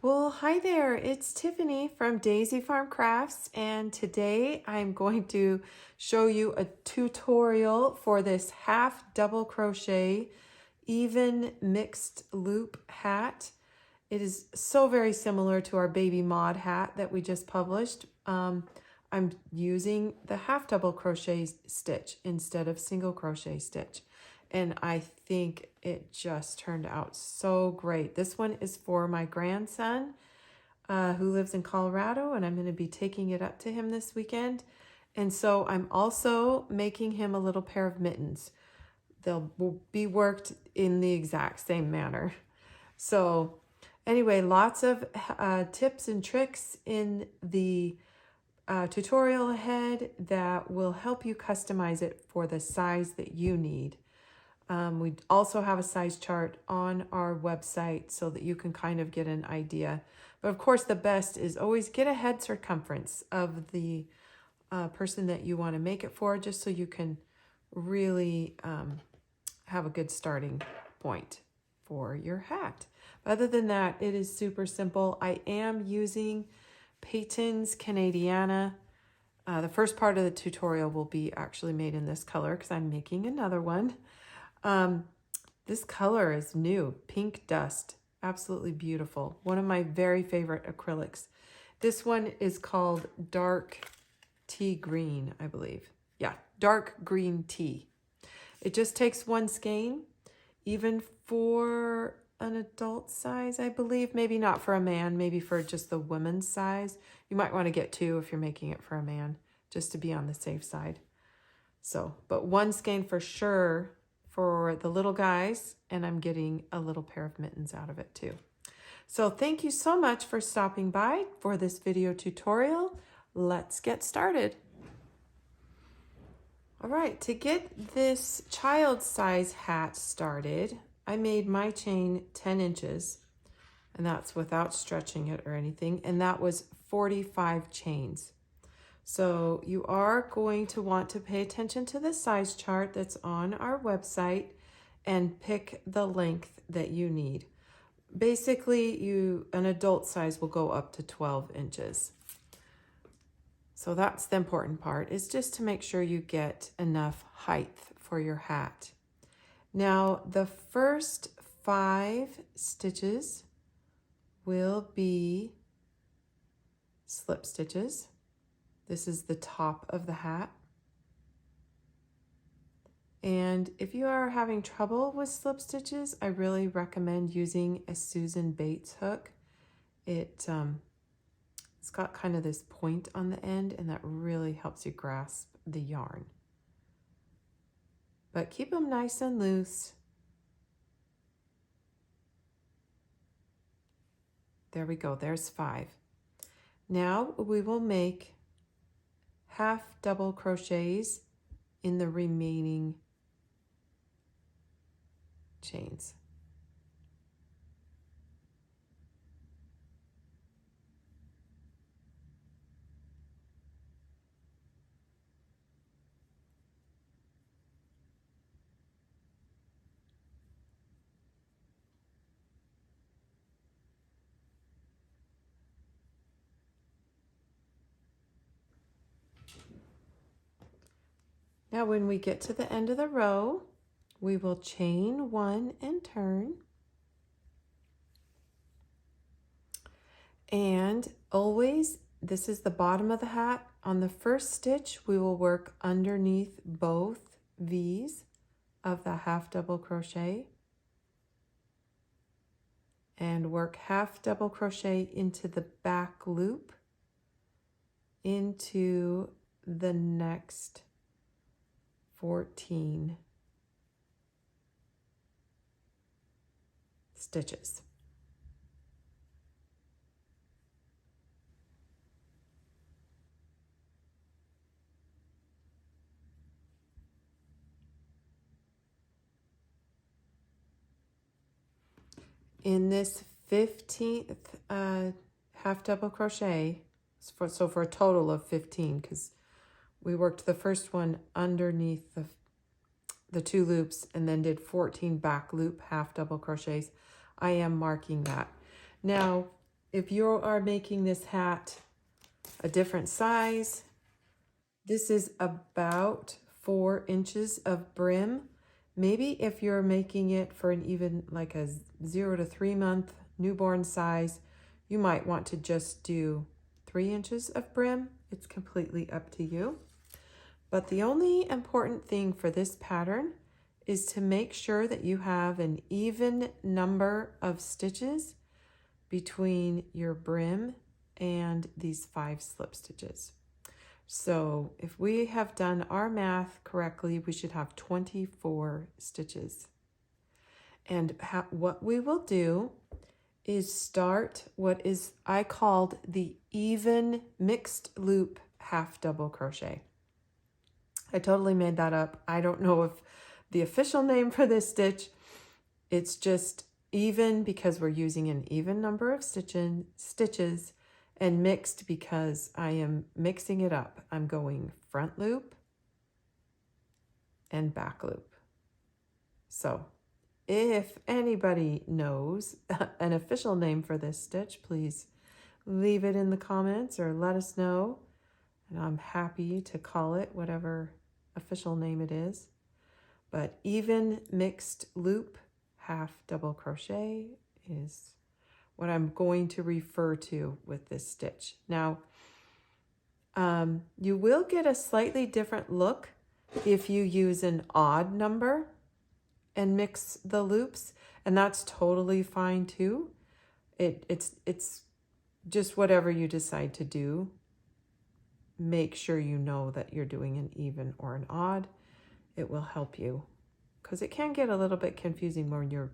Well, hi there. It's Tiffany from Daisy Farm Crafts, and today I'm going to show you a tutorial for this half double crochet even mixed loop hat. It is so very similar to our baby mod hat that we just published. I'm using the half double crochet stitch instead of single crochet stitch. And I think it just turned out so great. This one is for my grandson who lives in Colorado, and I'm going to be taking it up to him this weekend. And so I'm also making him a little pair of mittens. They'll be worked in the exact same manner. So anyway, lots of tips and tricks in the tutorial ahead that will help you customize it for the size that you need. We also have a size chart on our website so that you can kind of get an idea. But of course, the best is always get a head circumference of the person that you want to make it for, just so you can really have a good starting point for your hat. Other than that, it is super simple. I am using Mittens Canadiana. The first part of the tutorial will be actually made in this color because I'm making another one. This color is new, pink dust, absolutely beautiful. One of my very favorite acrylics. This one is called dark tea green, I believe. Yeah, dark green tea. It just takes one skein, even for an adult size, I believe. Maybe not for a man, maybe for just the women's size. You might want to get two if you're making it for a man, just to be on the safe side. So, but one skein for sure for the little guys, and I'm getting a little pair of mittens out of it too. So thank you so much for stopping by for this video tutorial. Let's get started. All right, to get this child size hat started, I made my chain 10 inches, and that's without stretching it or anything, and that was 45 chains. So you are going to want to pay attention to the size chart that's on our website and pick the length that you need. Basically, an adult size will go up to 12 inches. So that's the important part, is just to make sure you get enough height for your hat. Now, the first 5 stitches will be slip stitches. This is the top of the hat. And if you are having trouble with slip stitches, I really recommend using a Susan Bates hook. It's got kind of this point on the end, and that really helps you grasp the yarn. But keep them nice and loose. There we go, there's 5. Now we will make half double crochets in the remaining chains. Now when we get to the end of the row, we will chain 1 and turn. And always, this is the bottom of the hat. On the first stitch, we will work underneath both V's of the half double crochet and work half double crochet into the back loop into the next 14 stitches. In this 15th half double crochet, so for a total of 15, because we worked the first one underneath the 2 loops and then did 14 back loop half double crochets. I am marking that. Now, if you are making this hat a different size, this is about 4 inches of brim. Maybe if you're making it for an even like a 0 to 3 month newborn size, you might want to just do 3 inches of brim. It's completely up to you. But the only important thing for this pattern is to make sure that you have an even number of stitches between your brim and these 5 slip stitches. So if we have done our math correctly, we should have 24 stitches. And what we will do is start what is I called the even mixed loop half double crochet. I totally made that up. I don't know if the official name for this stitch, it's just even because we're using an even number of stitches, and mixed because I am mixing it up. I'm going front loop and back loop. So if anybody knows an official name for this stitch, please leave it in the comments or let us know. And I'm happy to call it whatever official name it is. But even mixed loop half double crochet is what I'm going to refer to with this stitch. Now, you will get a slightly different look if you use an odd number and mix the loops, and that's totally fine too. It's just whatever you decide to do. Make sure you know that you're doing an even or an odd. It will help you, because it can get a little bit confusing when you're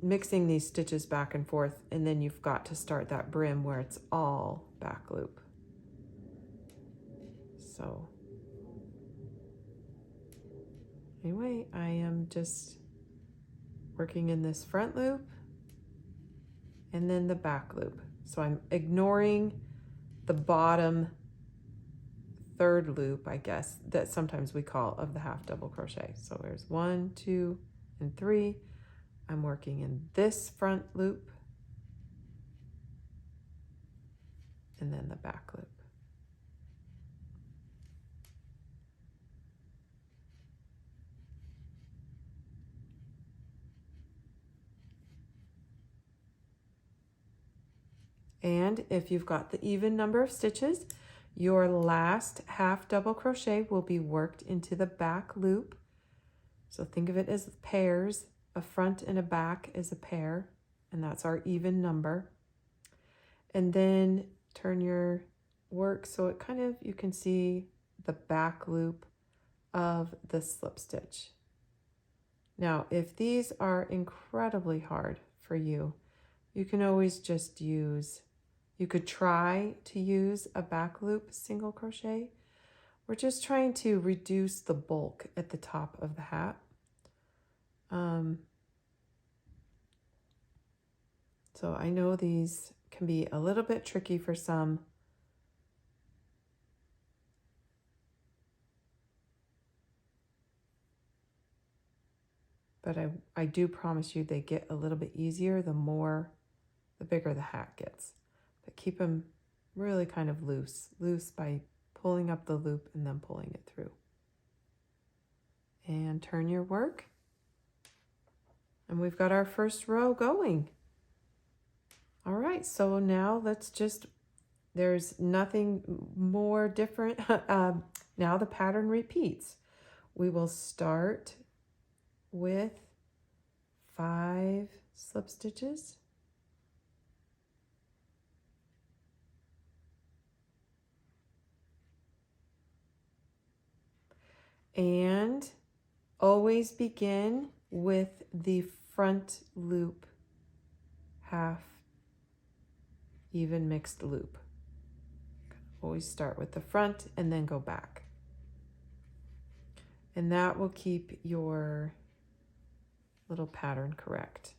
mixing these stitches back and forth, and then you've got to start that brim where it's all back loop. So anyway, I am just working in this front loop and then the back loop. So I'm ignoring the bottom third loop, I guess, that sometimes we call of the half double crochet. So there's 1, 2, and 3. I'm working in this front loop and then the back loop. And if you've got the even number of stitches, your last half double crochet will be worked into the back loop. So think of it as pairs. A front and a back is a pair, and that's our even number. And then turn your work so it kind of, you can see the back loop of the slip stitch. Now, if these are incredibly hard for you, you can always just use, you could try to use a back loop single crochet. We're just trying to reduce the bulk at the top of the hat. So I know these can be a little bit tricky for some. But I do promise you they get a little bit easier the bigger the hat gets. But keep them really kind of loose by pulling up the loop and then pulling it through. And turn your work. And we've got our first row going. All right, so now let's just, there's nothing more different. Now the pattern repeats. We will start with 5 slip stitches. And always begin with the front loop half even mixed loop. Always start with the front and then go back. And that will keep your little pattern correct.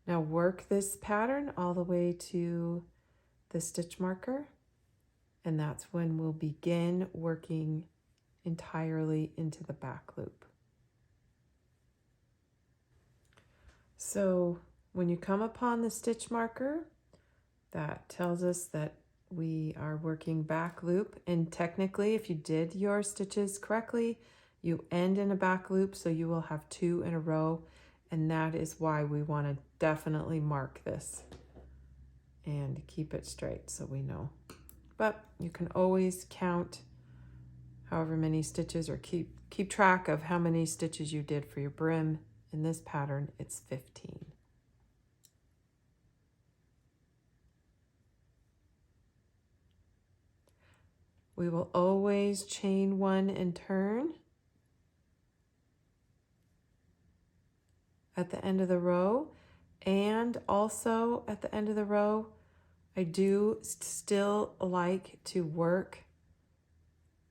Now work this pattern all the way to the stitch marker, and that's when we'll begin working entirely into the back loop. So when you come upon the stitch marker, that tells us that we are working back loop, and technically if you did your stitches correctly, you end in a back loop, so you will have 2 in a row, and that is why we want to definitely mark this and keep it straight so we know. But you can always count however many stitches, or keep track of how many stitches you did for your brim. In this pattern, it's 15. We will always chain 1 and turn at the end of the row, and also at the end of the row, I do still like to work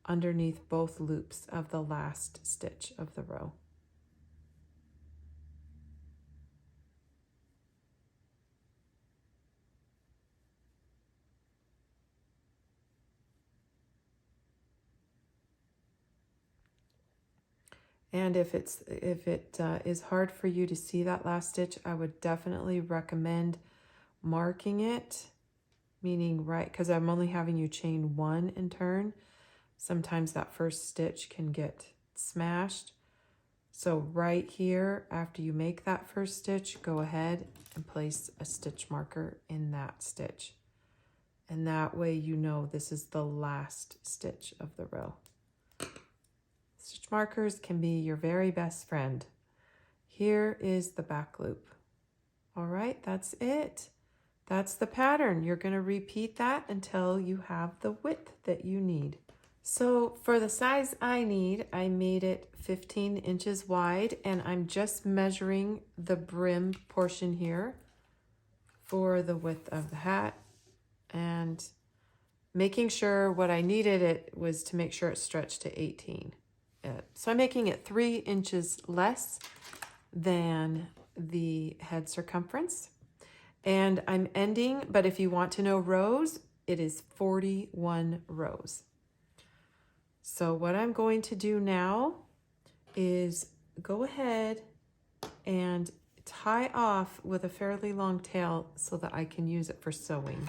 underneath both loops of the last stitch of the row. And if it is hard for you to see that last stitch, I would definitely recommend marking it, meaning right, because I'm only having you chain 1 and turn. Sometimes that first stitch can get smashed. So right here, after you make that first stitch, go ahead and place a stitch marker in that stitch. And that way you know this is the last stitch of the row. Stitch markers can be your very best friend. Here is the back loop. All right, that's it. That's the pattern. You're going to repeat that until you have the width that you need. So for the size I need, I made it 15 inches wide, and I'm just measuring the brim portion here for the width of the hat, and making sure what I needed it was to make sure it stretched to 18. So I'm making it 3 inches less than the head circumference. And I'm ending, but if you want to know rows, it is 41 rows. So what I'm going to do now is go ahead and tie off with a fairly long tail so that I can use it for sewing.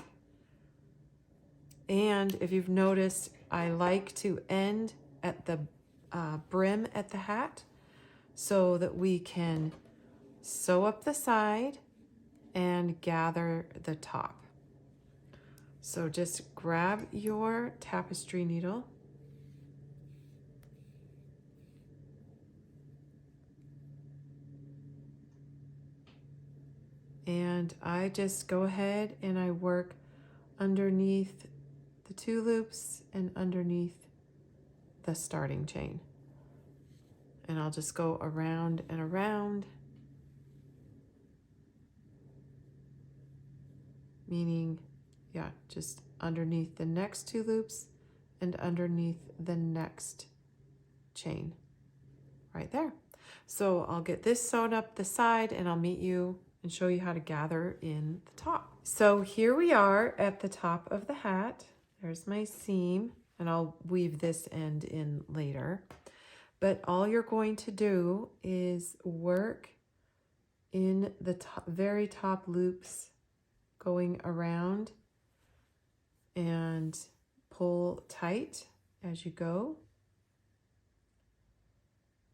And if you've noticed, I like to end at the brim at the hat so that we can sew up the side and gather the top. So just grab your tapestry needle and I just go ahead and I work underneath the 2 loops and underneath the starting chain. And I'll just go around and around, meaning, yeah, just underneath the next 2 loops and underneath the next chain right there. So I'll get this sewn up the side and I'll meet you and show you how to gather in the top. So here we are at the top of the hat. There's my seam, and I'll weave this end in later. But all you're going to do is work in the very top loops going around and pull tight as you go.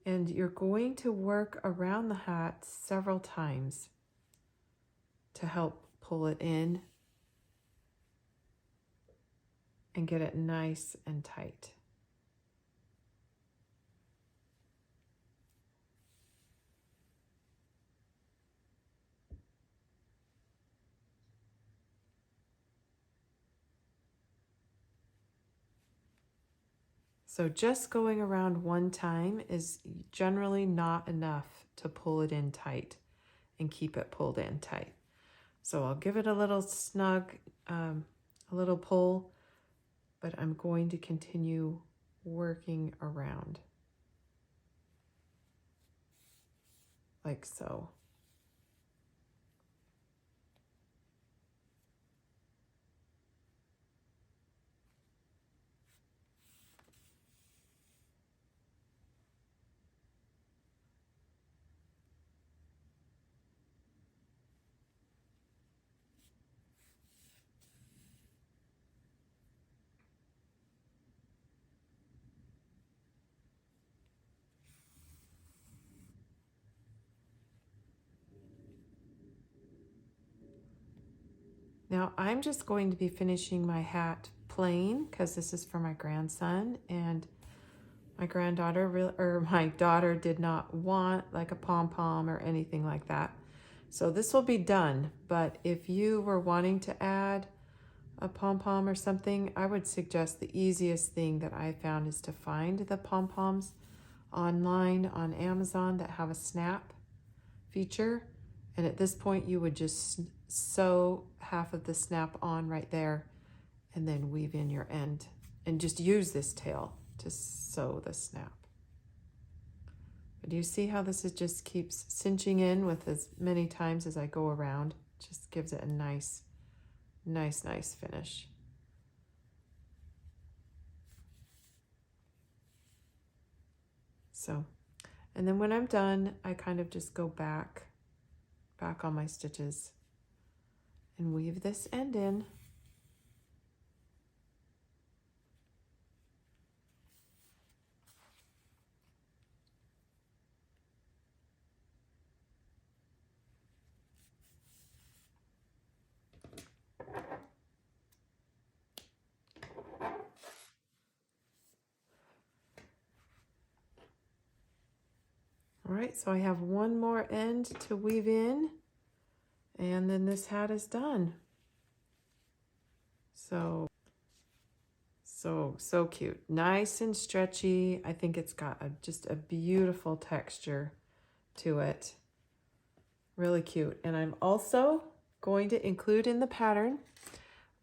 And you're going to work around the hat several times to help pull it in and get it nice and tight. So just going around one time is generally not enough to pull it in tight and keep it pulled in tight. So I'll give it a little snug, a little pull, but I'm going to continue working around like so. Now I'm just going to be finishing my hat plain because this is for my grandson, and my granddaughter or my daughter did not want like a pom-pom or anything like that. So this will be done, but if you were wanting to add a pom-pom or something, I would suggest the easiest thing that I found is to find the pom-poms online on Amazon that have a snap feature. And at this point you would just sew half of the snap on right there and then weave in your end and just use this tail to sew the snap. But do you see how this is just keeps cinching in with as many times as I go around? Just gives it a nice finish. So, and then when I'm done, I kind of just go back on my stitches and weave this end in. All right, so I have one more end to weave in, and then this hat is done. So cute. Nice and stretchy. I think it's got just a beautiful texture to it. Really cute. And I'm also going to include in the pattern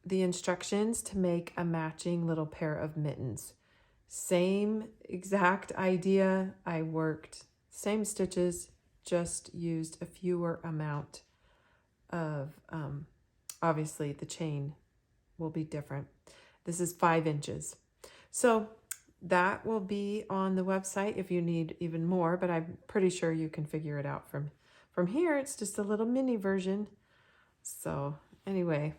the instructions to make a matching little pair of mittens. Same exact idea. I worked same stitches, just used a fewer amount of, obviously the chain will be different. This is 5 inches. So that will be on the website if you need even more, but I'm pretty sure you can figure it out from here. It's just a little mini version. So anyway,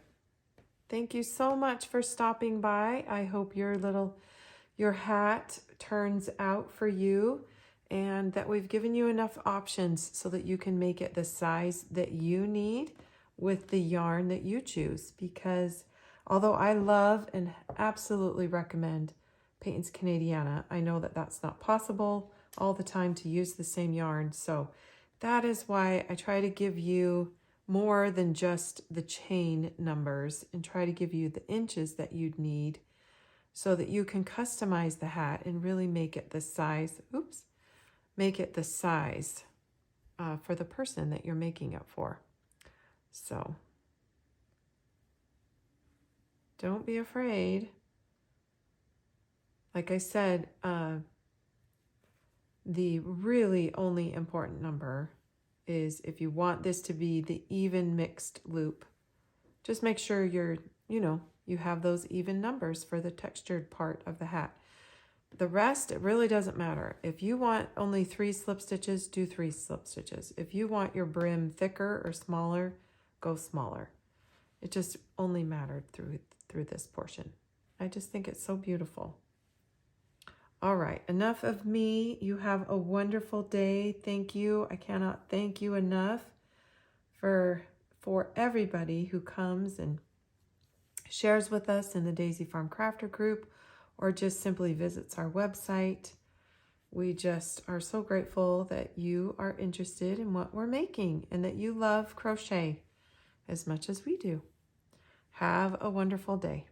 thank you so much for stopping by. I hope your hat turns out for you and that we've given you enough options so that you can make it the size that you need with the yarn that you choose. Because although I love and absolutely recommend Payton's Canadiana, I know that that's not possible all the time to use the same yarn. So that is why I try to give you more than just the chain numbers and try to give you the inches that you'd need so that you can customize the hat and really make it the size, make it the size for the person that you're making it for. So don't be afraid. Like I said, the really only important number is if you want this to be the even mixed loop, just make sure you have those even numbers for the textured part of the hat. The rest, it really doesn't matter. If you want only 3 slip stitches, do 3 slip stitches. If you want your brim thicker or smaller, go smaller. It just only mattered through this portion. I just think it's so beautiful. All right, enough of me. You have a wonderful day. Thank you. I cannot thank you enough for everybody who comes and shares with us in the Daisy Farm Crafter group or just simply visits our website. We just are so grateful that you are interested in what we're making and that you love crochet as much as we do. Have a wonderful day.